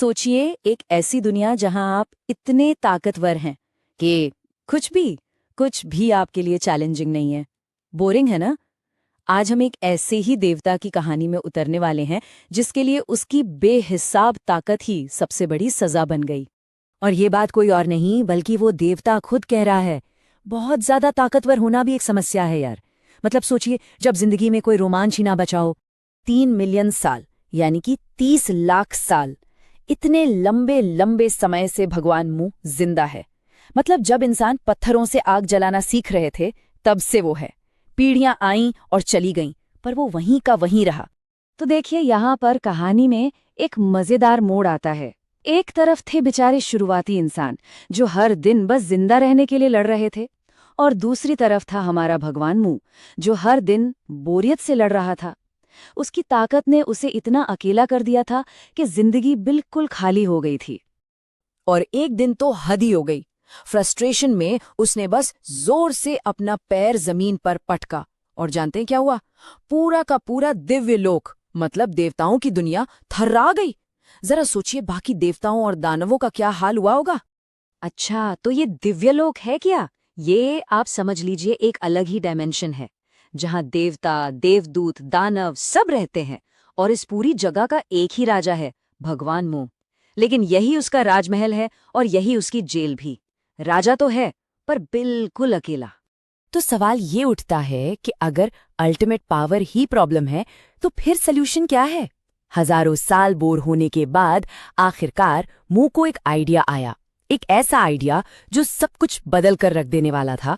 सोचिए एक ऐसी दुनिया जहां आप इतने ताकतवर हैं कि कुछ भी आपके लिए चैलेंजिंग नहीं है। बोरिंग है ना? आज हम एक ऐसे ही देवता की कहानी में उतरने वाले हैं जिसके लिए उसकी बेहिसाब ताकत ही सबसे बड़ी सजा बन गई। और ये बात कोई और नहीं बल्कि वो देवता खुद कह रहा है। बहुत ज्यादा ताकतवर होना भी एक समस्या है यार। मतलब सोचिए, जब जिंदगी में कोई रोमांच ही ना बचा हो। 3 मिलियन साल यानी कि 30 लाख साल, इतने लंबे लंबे समय से भगवान मू जिंदा है। मतलब जब इंसान पत्थरों से आग जलाना सीख रहे थे तब से वो है। पीढ़ियां आईं और चली गईं, पर वो वहीं का वहीं रहा। तो देखिए, यहाँ पर कहानी में एक मजेदार मोड़ आता है। एक तरफ थे बेचारे शुरुआती इंसान जो हर दिन बस जिंदा रहने के लिए लड़ रहे थे, और दूसरी तरफ था हमारा भगवान मू जो हर दिन बोरियत से लड़ रहा था। उसकी ताकत ने उसे इतना अकेला कर दिया था कि जिंदगी बिल्कुल खाली हो गई थी। और एक दिन तो हद ही हो गई। फ्रस्ट्रेशन में उसने बस जोर से अपना पैर जमीन पर पटका, और जानते हैं क्या हुआ? पूरा का पूरा दिव्य लोक, मतलब देवताओं की दुनिया, थर्रा गई। जरा सोचिए बाकी देवताओं और दानवों का क्या हाल हुआ होगा। अच्छा, तो ये दिव्य लोक है क्या? ये आप समझ लीजिए एक अलग ही डायमेंशन है जहां देवता, देवदूत, दानव सब रहते हैं, और इस पूरी जगह का एक ही राजा है, भगवान मू। लेकिन यही उसका राजमहल है और यही उसकी जेल भी। राजा तो है पर बिल्कुल अकेला। तो सवाल ये उठता है कि अगर अल्टीमेट पावर ही प्रॉब्लम है तो फिर सल्यूशन क्या है? हजारों साल बोर होने के बाद आखिरकार मू को एक आइडिया आया। एक ऐसा आइडिया जो सब कुछ बदल कर रख देने वाला था।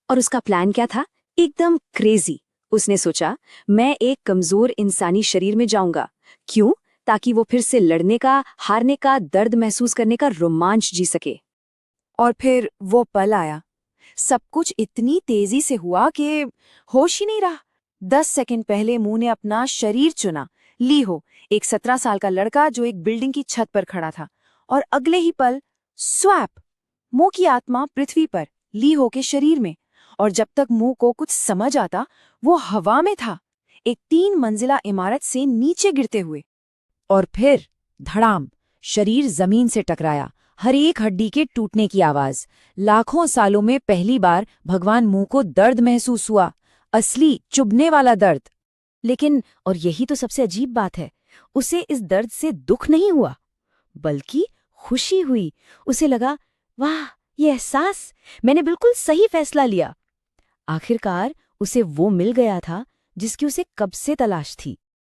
और उसका प्लान क्या था? एकदम क्रेजी। उसने सोचा, मैं एक कमजोर इंसानी शरीर में जाऊंगा। क्यों? ताकि वो फिर से लड़ने का, हारने का, दर्द महसूस करने का रोमांच जी सके। और फिर वो पल आया। सब कुछ इतनी तेजी से हुआ कि होश ही नहीं रहा। 10 सेकंड पहले मुंह ने अपना शरीर चुना, ली हो, एक 17 साल का लड़का जो एक बिल्डिंग की छत पर खड़ा था। और अगले ही पल स्वैप, मुंह की आत्मा पृथ्वी पर, ली हो के शरीर में। और जब तक मुंह को कुछ समझ आता, वो हवा में था, एक 3 मंजिला इमारत से नीचे गिरते हुए। और फिर धड़ाम, शरीर जमीन से टकराया, हर एक हड्डी के टूटने की आवाज। लाखों सालों में पहली बार भगवान मू को दर्द महसूस हुआ, असली चुभने वाला दर्द। लेकिन, और यही तो सबसे अजीब बात है, उसे इस दर्द से दुख नहीं हुआ बल्कि खुशी हुई। उसे लगा, वाह, ये एहसास, मैंने बिल्कुल सही फैसला लिया। आखिरकार उसे वो मिल गया था जिसकी उसे कब से तलाश थी।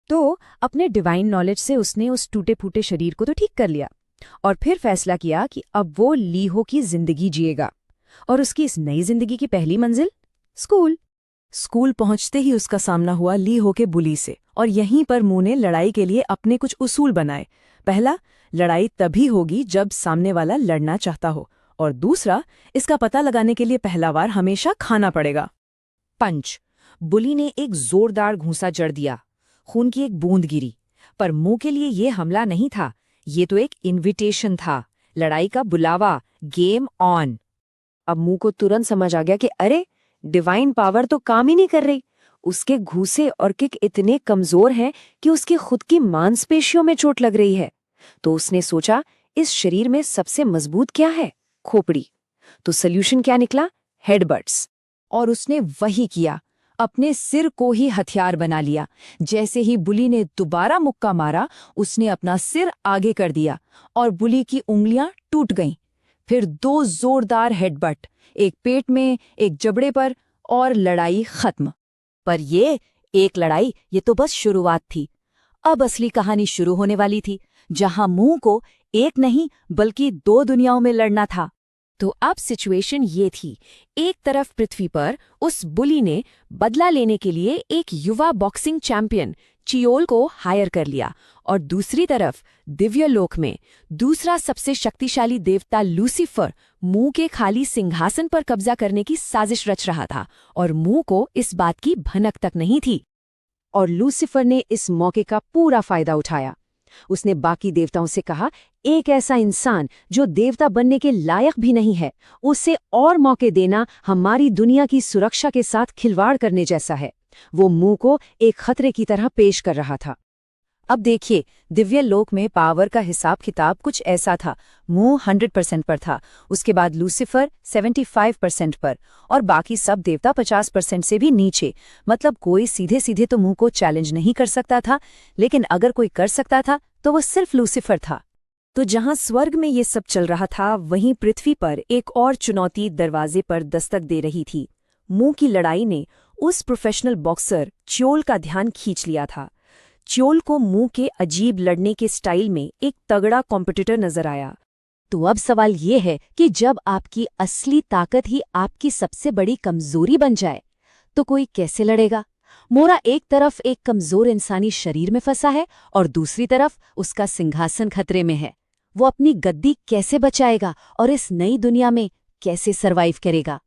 तो अपने डिवाइन नॉलेज से उसने उस टूटे फूटे शरीर को तो ठीक कर लिया, और फिर फैसला किया कि अब वो लीहो की जिंदगी जिएगा। और उसकी इस नई जिंदगी की पहली मंजिल स्कूल। स्कूल पहुंचते ही उसका सामना हुआ लीहो के बुली से, और यहीं पर मू ने लड़ाई के लिए अपने कुछ उसूल बनाए। पहला, लड़ाई तभी होगी जब सामने वाला लड़ना चाहता हो, और दूसरा, इसका पता लगाने के लिए पहलावार हमेशा खाना पड़ेगा। पंच, बुली ने एक जोरदार घूंसा जड़ दिया, खून की एक बूंद गिरी। पर मुंह के लिए ये हमला नहीं था, ये तो एक इनविटेशन था, लड़ाई का बुलावा, गेम ऑन। अब मुंह को तुरंत समझ आ गया कि अरे, डिवाइन पावर तो काम ही नहीं कर रही। उसके घूंसे और किक इतने कमजोर हैं कि उसकी खुद की मांसपेशियों में चोट लग रही है। तो उसने सोचा, इस शरीर में सबसे मजबूत क्या है? खोपड़ी। तो सल्यूशन क्या निकला? हेडबट्स। और उसने वही किया, अपने सिर को ही हथियार बना लिया। जैसे ही बुली ने दोबारा मुक्का मारा, उसने अपना सिर आगे कर दिया और बुली की उंगलियां टूट गईं। फिर 2 जोरदार हेडबट, एक पेट में, एक जबड़े पर, और लड़ाई खत्म। पर ये एक लड़ाई, ये तो बस शुरुआत थी। अब असली कहानी शुरू होने वाली थी, जहां मुंह को एक नहीं बल्कि 2 दुनियाओं में लड़ना था। तो अब सिचुएशन ये थी, एक तरफ पृथ्वी पर उस बुली ने बदला लेने के लिए एक युवा बॉक्सिंग चैंपियन चियोल को हायर कर लिया, और दूसरी तरफ दिव्यलोक में दूसरा सबसे शक्तिशाली देवता लूसीफर मुंह के खाली सिंहासन पर कब्जा करने की साजिश रच रहा था, और मुंह को इस बात की भनक तक नहीं थी। और लूसीफर ने इस मौके का पूरा फायदा उठाया। उसने बाकी देवताओं से कहा, एक ऐसा इंसान जो देवता बनने के लायक भी नहीं है, उसे और मौके देना हमारी दुनिया की सुरक्षा के साथ खिलवाड़ करने जैसा है। वो मुंह को एक खतरे की तरह पेश कर रहा था। अब देखिए, दिव्य लोक में पावर का हिसाब किताब कुछ ऐसा था। मुंह 100% पर था, उसके बाद लूसीफर 75% पर, और बाकी सब देवता 50% से भी नीचे। मतलब कोई सीधे सीधे तो मुंह को चैलेंज नहीं कर सकता था, लेकिन अगर कोई कर सकता था तो वो सिर्फ लूसीफर था। तो जहां स्वर्ग में ये सब चल रहा था, वहीं पृथ्वी पर एक और चुनौती दरवाजे पर दस्तक दे रही थी। मुंह की लड़ाई ने उस प्रोफेशनल बॉक्सर च्योल का ध्यान खींच लिया था। च्योल को मुंह के अजीब लड़ने के स्टाइल में एक तगड़ा कॉम्पिटिटर नजर आया। तो अब सवाल ये है कि जब आपकी असली ताकत ही आपकी सबसे बड़ी कमजोरी बन जाए, तो कोई कैसे लड़ेगा? मोरा एक तरफ एक कमजोर इंसानी शरीर में फंसा है और दूसरी तरफ उसका सिंहासन खतरे में है। वो अपनी गद्दी कैसे बचाएगा और इस नई दुनिया में कैसे सरवाइव करेगा?